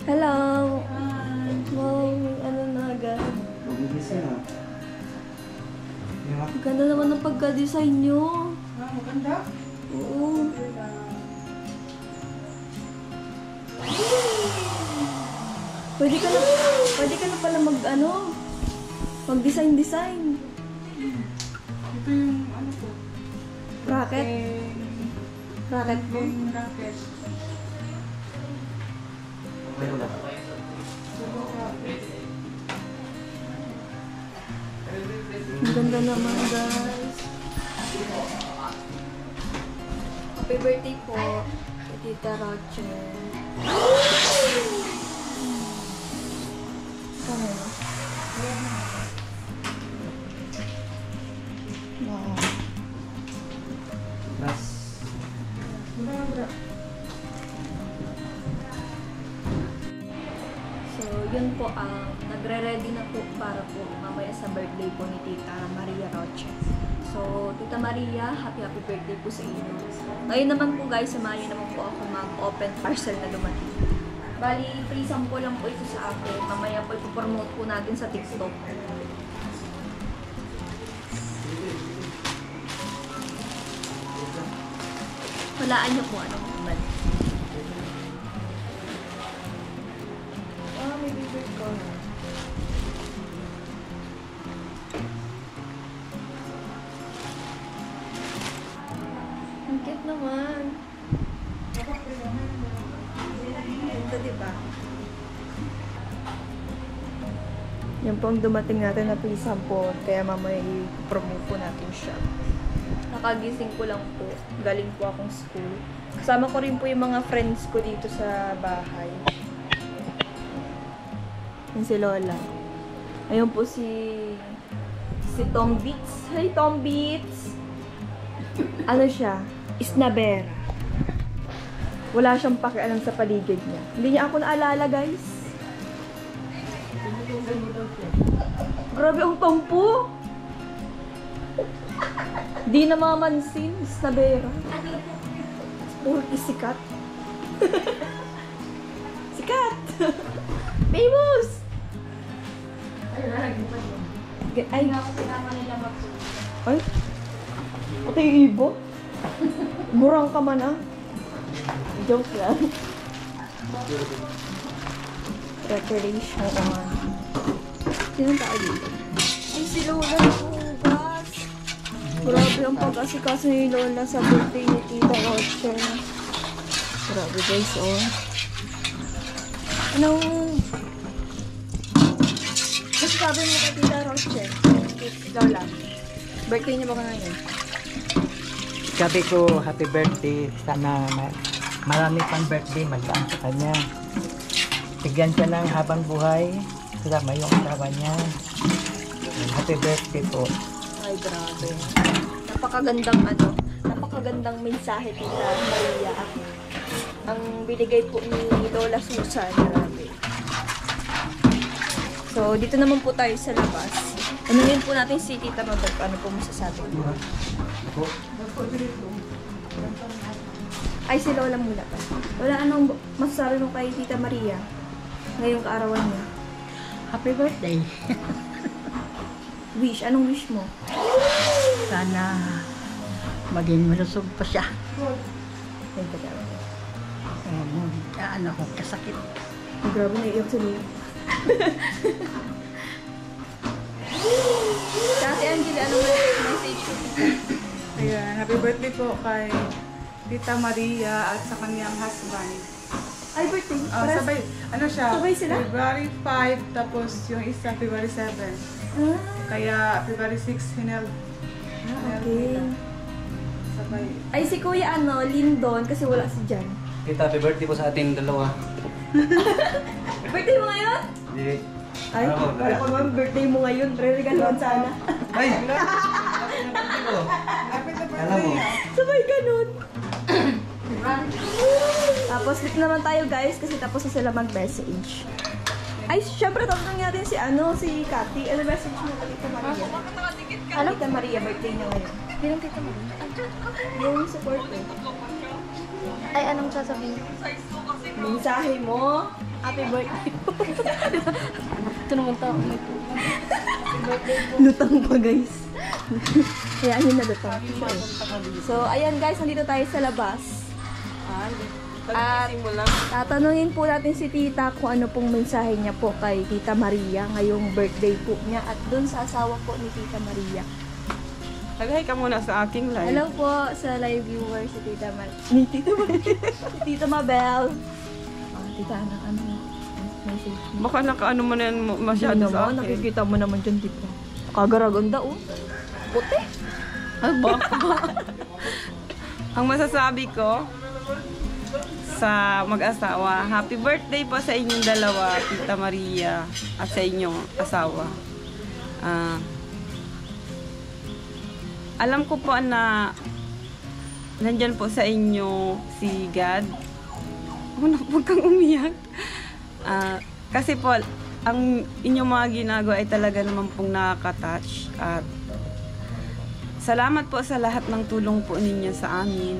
Hello! Wow, ano na agad. Ganda naman ng pagka-design nyo. Maganda? Oo. Pwede ka na pala mag-design. Ito yung ano po. Racket? Racket mo? Racket. Ang ganda naman, guys. Happy birthday po kay Tita Rochelle. Kamera. Wow. So, yun po, nagre-ready na po para po mamaya sa birthday po ni Tita Maria Roche. So, Tita Maria, happy birthday po sa inyo. Ngayon naman po guys, samahan niyo naman po ako mag-open parcel na dumating. Bali, free sample lang po ito sa akin. Mamaya po ipopromote po natin sa TikTok. Walaan niyo po anong naman. May favorite ko. Ang cute naman. Ito, diba? Yan po ang dumating natin na free sample. Kaya mamaya i-promote po natin siya. Nakagising ko lang po. Galing po akong school. Kasama ko rin po yung mga friends ko dito sa bahay. Yan si Lola. Ayun po si Tom Beats. Hi, Tom Beats! Ano siya? Isnabera. Wala siyang pakialam sa paligid niya. Hindi niya ako naalala, guys. Grabe ang tampo! Di na mamansin. Isnabera. Puro sikat. Sikat! Famous! Ay, nga ako sinama nila magsuot. Ay? Pati yung ibo? Murang ka man ah. Joke lang. Preparation on. Sinong tao dito? Ay, si Lola nakugas. Grabe ang pag-asikaso ni Lola sa birthday ni Tita Roche. Grabe guys, oh. Anong... Mas sabi mo kay Tita Roche? Lola, birthday niya ba ka ngayon? Sabi ko, happy birthday. Sana marami pang birthday magdaan sa kanya. Tigyan siya ng habang buhay. Kasama yung asawa niya. Happy birthday po. Ay, grabe. Napakagandang mensahe, Tita Maria. Ang binigay po ni Lola Susan. Grabe. So, dito naman po tayo sa labas. Tanungin po natin si Tita Mabag. Ano po masasabi mo? Ay, si Lola muna pa. Lola, anong masasabi mo kay Tita Maria ngayong kaarawan niya? Happy birthday. Wish? Anong wish mo? Sana maging malusog pa siya. Ay, grabe. Ano ko, kasakit. Grabe, naiiyak sa niya. Kasi Angela, anong message ko? Ayan, happy birthday po kay Tita Maria at sa kanyang husband. Ay, birthday? Sabay, ano siya? Sabay sila? February 5, tapos yung isa February 7. Kaya February 6 hineld. Okay. Sabay. Ay, si Kuya Lindon, kasi wala si Jan. Tita, happy birthday po sa ating dalawa. Birthday mo ngayon? Hindi. Ay, wala ko naman birthday mo ngayon. Re-regaluan sana. Ay! Alam mo. Sabay ganun. Tapos, dito naman tayo guys, kasi tapos na sila mag-message. Ay, syempre, tatanungin natin si Cathy. Ano message mo kay Tita Maria? Ano? Tita Maria, birthday niya ngayon. Sinong Tita Maria? Yung support eh. Ay, anong sasabihin? Mensahe mo Happy birthday po. Ito naman tao. Lutang pa guys. Kaya yun na lutang. So, ayan guys, nandito tayo sa labas. At tatanungin po natin si tita kung ano pong mensahe niya po kay Tita Maria ngayong birthday po niya at dun sa asawa po ni Tita Maria. Tagay ka muna sa aking live. Hello po sa live viewer si Tita ni Tita Maria. Si Tita Mabel. Tita, ano message mo? Baka nakaano mo na yan masyado Hindi sa naman, akin. nakikita mo naman dyan, tita. Kagaraganda, oh. Puti. Ang masasabi ko sa mag-asawa, happy birthday po sa inyong dalawa, Tita Maria, at sa inyong asawa. Alam ko po na nandyan po sa inyo si God. Huwag kang umiyak. Kasi po, ang inyong mga ginagawa ay talaga naman pong nakaka-touch. At salamat po sa lahat ng tulong po ninyo sa amin.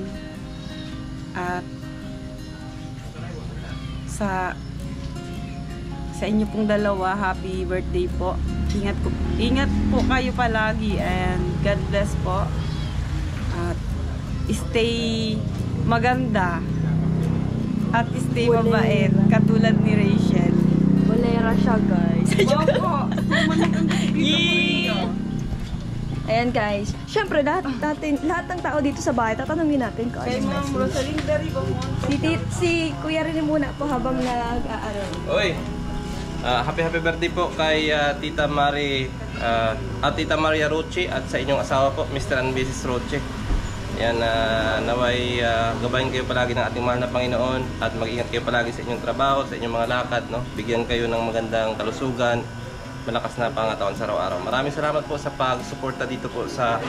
At sa inyo pong dalawa, happy birthday po. Ingat po kayo palagi and God bless po. At stay maganda. At stay mabait, katulad ni Rachel. Bolera siya, guys. Opo! Ayan, guys. Siyempre, lahat ng tao dito sa bahay, tatanungin natin kung Kay ano Ma'am message. Rosalinda Ribamon. Si Kuya rin muna po habang nag-aaral. Oy, happy birthday po kay Tita Tita Maria Roche at sa inyong asawa po, Mr. and Mrs. Roche. Yan, naway gabayin kayo palagi ng ating mahal na Panginoon at mag-ingat kayo palagi sa inyong trabaho, sa inyong mga lakad, no? Bigyan kayo ng magandang kalusugan, malakas na pangatawan sa araw-araw. Maraming salamat po sa pag-suporta dito po sa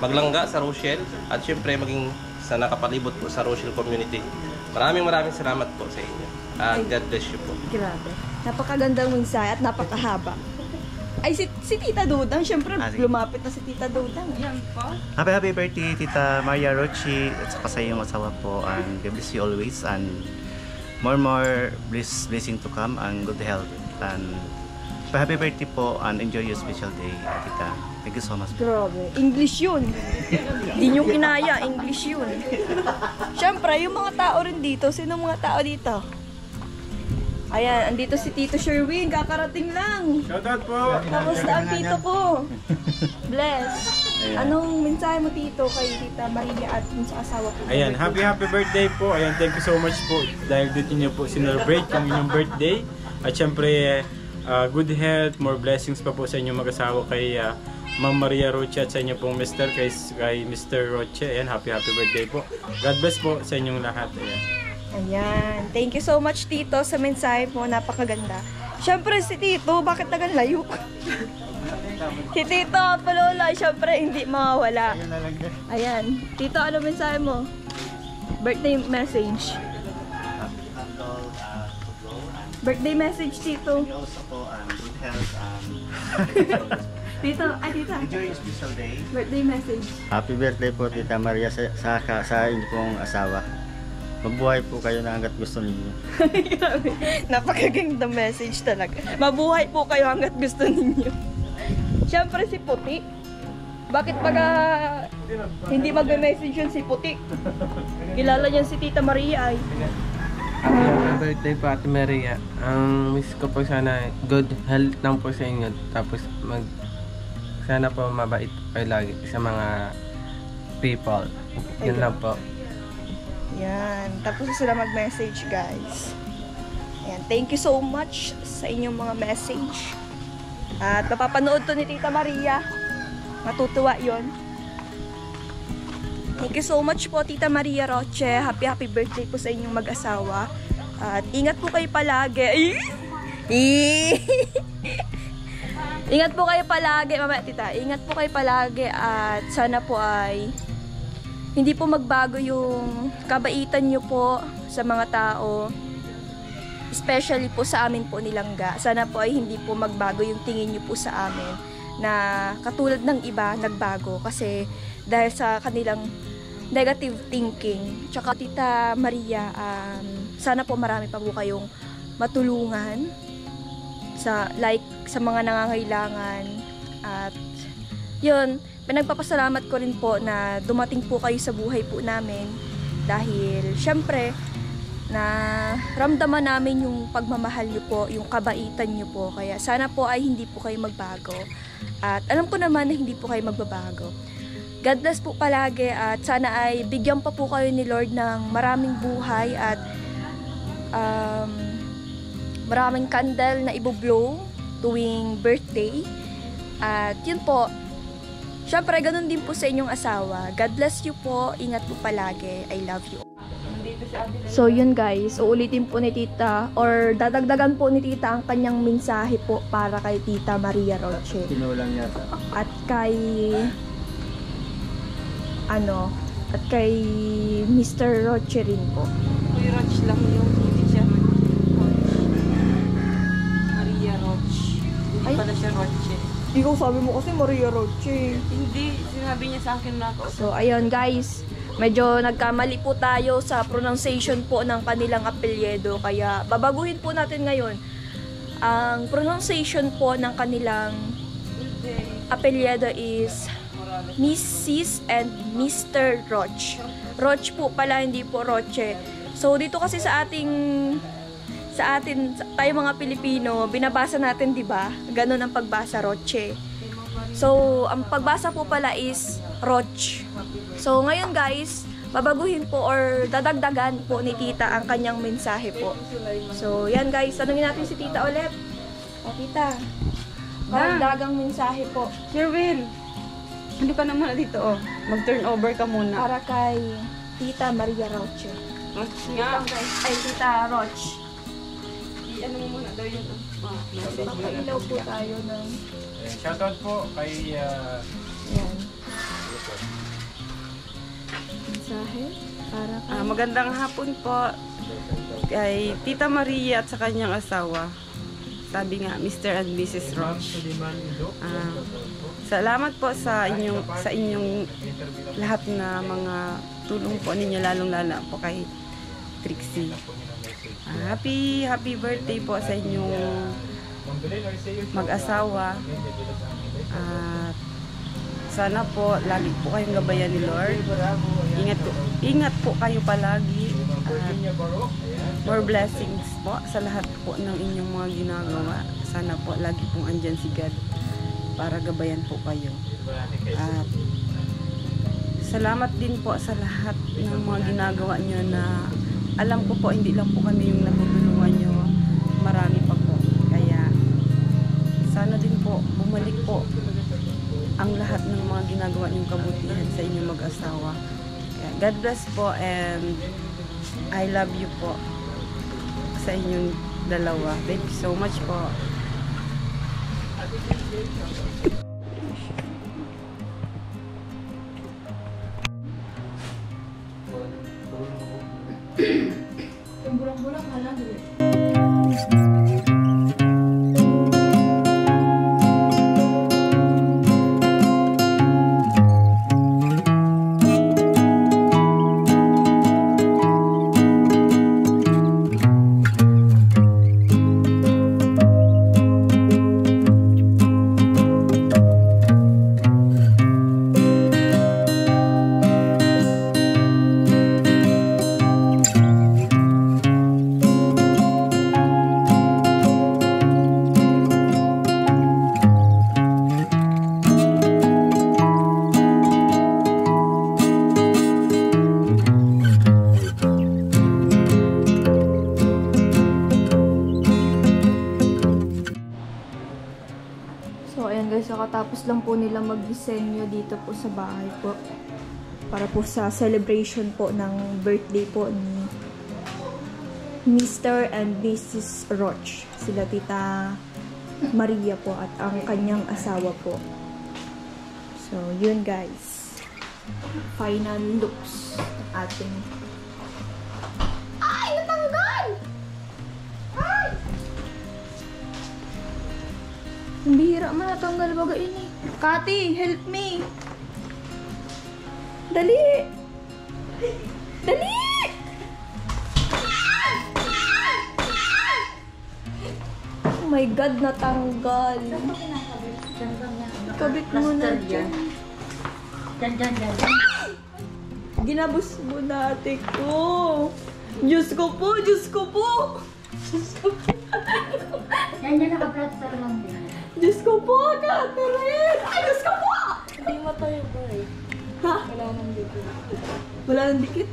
Maglangga, sa Rochelle, at syempre maging sa nakapalibot po sa Rochelle community. Maraming salamat po sa inyo. At God bless you po. Grabe. Napakagandang mensahe at napakahaba. Ay, si Tita Dudang. Siyempre, lumapit na si Tita Dudang. Yan po. Happy birthday, Tita Maria Rochi, at saka sa iyong asawa po, and God bless you always, and more blessing to come, and good health, and happy birthday po, and enjoy your special day, Tita. Thank you so much. Grabe. English yun. Hindi nyo kinaya. English yun. Siyempre, yung mga tao rin dito. Sino mga tao dito? Ayan, andito si Tito Sherwin. Kakarating lang. Shoutout po! Tapos na ang tito ko. Bless. Anong mensahe mo, Tito, kay Tita Maria at sa asawa ko? Ayan, happy birthday po. Ayan, thank you so much po dahil dito niyo po sinelebrate yung inyong birthday. At syempre, good health, more blessings pa po sa inyong mag-asawa kay Ma'am Maria Roche at sa inyo pong Mr. kay Mr. Roche. Ayan, happy birthday po. God bless po sa inyong lahat. Ayan. Ayan. Thank you so much, Tito, sa mensahe mo. Napakaganda. Siyempre, si Tito, bakit nagalayo ka? Si Tito, palola, siyempre, hindi mawawala. Ayan. Tito, ano mensahe mo? Birthday message. Birthday message, Tito. Also po, and good health, and Tito, Tita. enjoy your special day. Birthday message. Happy birthday po, Tita Maria, sa inyo pong asawa. Mabuhay po kayo na hanggat gusto ninyo. Napakaganda message talaga. Mabuhay po kayo hanggat gusto ninyo. Siyempre si Puti. Bakit pagka hindi magme-message yun si Puti? Kilala niyan si Tita Maria ay. Happy birthday po, Ate Maria. Ang wish ko po sana good health lang po sa inyo. Tapos sana po mabait kayo lagi sa mga people. Yun lang po. Yan. Tapos sila mag-message, guys. Ayan. Thank you so much sa inyong mga message. At mapapanood to ni Tita Maria. Matutuwa yon. Thank you so much po, Tita Maria Roche. Happy birthday po sa inyong mag-asawa. At ingat po kayo palagi. Ingat po kayo palagi. Mamaya, Tita. Ingat po kayo palagi. At sana po ay hindi po magbago yung kabaitan nyo po sa mga tao. Especially po sa amin po nilangga. Sana po ay hindi po magbago yung tingin nyo po sa amin na katulad ng iba nagbago. Kasi dahil sa kanilang negative thinking. Tsaka Tita Maria, sana po marami pa po kayong matulungan sa mga nangangailangan. At yun, pinagpapasalamat ko rin po na dumating po kayo sa buhay po namin dahil syempre na ramdaman namin yung pagmamahal nyo po, yung kabaitan nyo po. Kaya sana po ay hindi po kayo magbago. At alam ko naman na hindi po kayo magbabago. God bless po palagi at sana ay bigyan pa po kayo ni Lord ng maraming buhay at maraming candle na ibublow tuwing birthday. At yun po, syempre ganun din po sa inyong asawa. God bless you po, ingat po palagi. I love you. So yun guys, uulitin po ni Tita or dadagdagan po ni Tita ang kanyang mensahe po para kay Tita Maria Roche. Kinulang yata. At kay Mr. Roche rin po. Kuya Roche lang yung hindi siya Maria Roche. Hindi pala siya Roche. Ikaw sabi mo kasi Maria Roche. Hindi, sinabi niya sa akin na ako. So ayun guys, medyo nagkamali po tayo sa pronunciation po ng kanilang apelyido. Kaya babaguhin po natin ngayon ang pronunciation po ng kanilang apelyido is Mrs. and Mr. Roche. Roche po pala, hindi po Roche. So dito kasi sa atin tayo mga Pilipino, binabasa natin, 'di ba? Ganun ang pagbasa, Roche. So ang pagbasa po pala is Roche. So ngayon guys, babaguhin po or dadagdagan po ni Tita ang kanyang mensahe po. So yan guys, tanungin natin si Tita ulit. O Tita, karagdagang mensahe po. Sherwin, ano ka naman dito oh? Mag-turn over ka muna. Para kay Tita Maria Roche. Nga. Ay, Tita Roche. Ano mo muna daw yun? Papailaw po tayo ng... Shoutout po kay... Yan. Mensahe para kay... Magandang hapon po kay Tita Maria at sa kanyang asawa. Sabi nga, Mr. and Mrs. Roche. Salamat po sa inyong lahat na mga tulong po ninyo, lalong-lala po kay Trixie. Happy birthday po sa inyong mag-asawa. Sana po lagi po kayong gabayan ni Lord. Ingat po kayo palagi. More blessings po sa lahat po ng inyong mga ginagawa. Sana po lagi pong andyan si God para gabayan po kayo. At salamat din po sa lahat ng mga ginagawa nyo na alam ko po hindi lang po kami yung natutulungan nyo. Marami pa po. Kaya sana din po bumalik po ang lahat ng mga ginagawa nyong kabutihan sa inyong mag-asawa. God bless po and I love you po sa inyong dalawa. Thank you so much po. Yung bulang-bulang halang dito. Kakatapos lang po nila magdisenyo dito po sa bahay po. Para po sa celebration po ng birthday po ni Mr. and Mrs. Roche. Sila Tita Maria po at ang kanyang asawa po. So, yun guys. Final looks ng ating... Ay! Natanggal! Ay! Ang bihira man natanggal baga ini. Kati, help me! Dali! Dali! my God, natanggal. Kabit mo na dyan. Dyan. Ginabos mo natin ko. Diyos ko po, Diyos ko po. Yan naka-plaster lang din. Diyos ko po, Catherine. Ay, Diyos ko po. Hindi matayo ba eh. Ha? Wala nang dito. Wala nang dikit.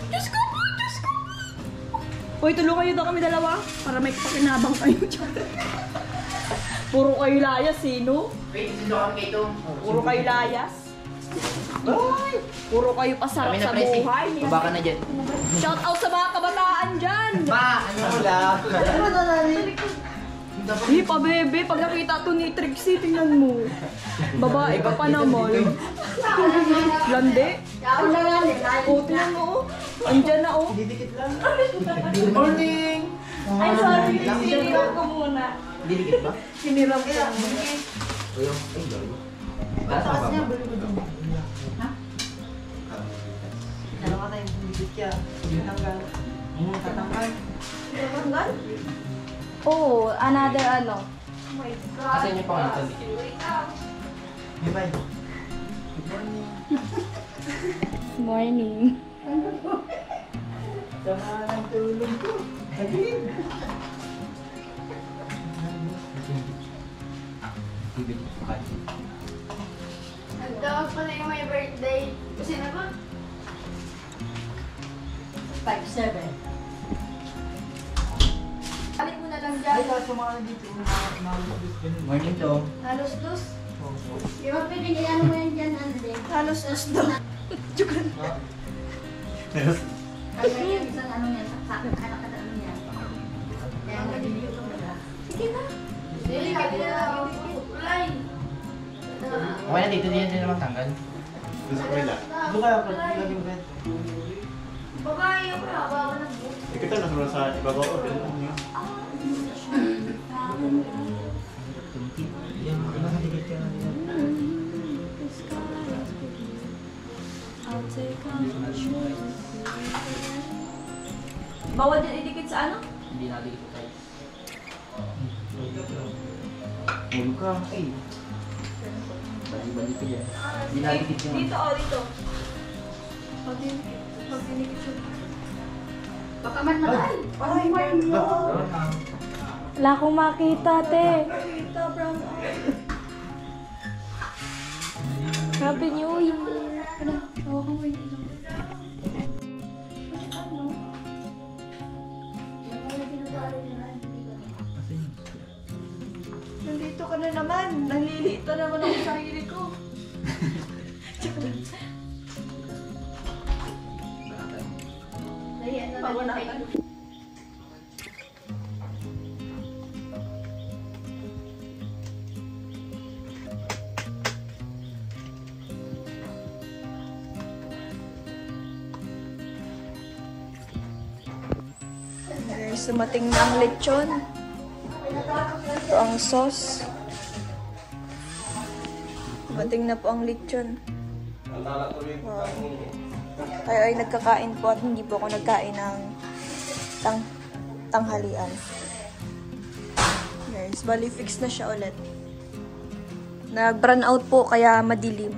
Diyos ko po, Diyos ko po. Uy, tulungan nyo daw kami dalawa para may pakinabang kayo dyan. Puro kayo layas, sino? Wait, sinulungan kayo ito. Puro kayo layas. Ay, puro kayo pasarap sa buhay. Baba ka na dyan. Shout out sa mga kabataan dyan. Ma, ano mo lang? Di pa, bebe. Pag nakita to ni Trixie, tingnan mo. Babae ka pa naman. Lande. O, tingnan mo. Andyan na, oh. Didikit lang. Good morning! Ay, sorry. Siniram ko muna. Didikit ba? Siniram ko muna. Ay, gawin. Taas niya, balik ko dyan. Ha? Dalawa tayong didikit siya. Tatanggal. Tatanggal. Tatanggal? Oh, another ano. Oh my God. Kasi niyo pa nga ito dikit. Bye-bye. Good morning. Morning. Sama ng tulong ko. Agin. Nagtawag pa na yung may birthday. Kasi na ba? 5-7. Alit mo na lang dyan. Ay, kaso mga dito. Morning to. Halos-los. Di ba pwede ano mo yan dyan, Andre? Halos-los daw. Joke lang. Kaya yan, isang ano yan, anak-anak ano yan. Kaya nga dito ko na. Sige na. Hindi, kami na lang. Kulay. Okay na dito din naman tanggal. Gusto ko nila. Doon kaya ako lagi mo rin. Babae yung haba ng buhok. Ikaw na naman sa ibabaw ko. Yan, nakadikit ka na yan. I'll take control. Bawal din idikit sa ano? Hindi nakadikit tayo. Ulo ka. Ay. Balik-balik ka yan. Hindi nakadikit yan. Dito, oh, dito. Pag dinikit siya. Baka man mahal. Ay, my God. Wala akong makita, te. Makita, brown eye. Happy New Year. Ano? Hawakan mo yung ilong. Nandito ka na naman. Nalilito naman ako sa sarili ko. Pagunakan. Guys, sumating na ang lechon. Ito ang sauce. Sumating na po ang lechon. Wow. Tayo ay nagkakain po at hindi po ako nagkain ng tanghalian. Guys, bali fix na siya ulit. Nag-brown out po kaya madilim.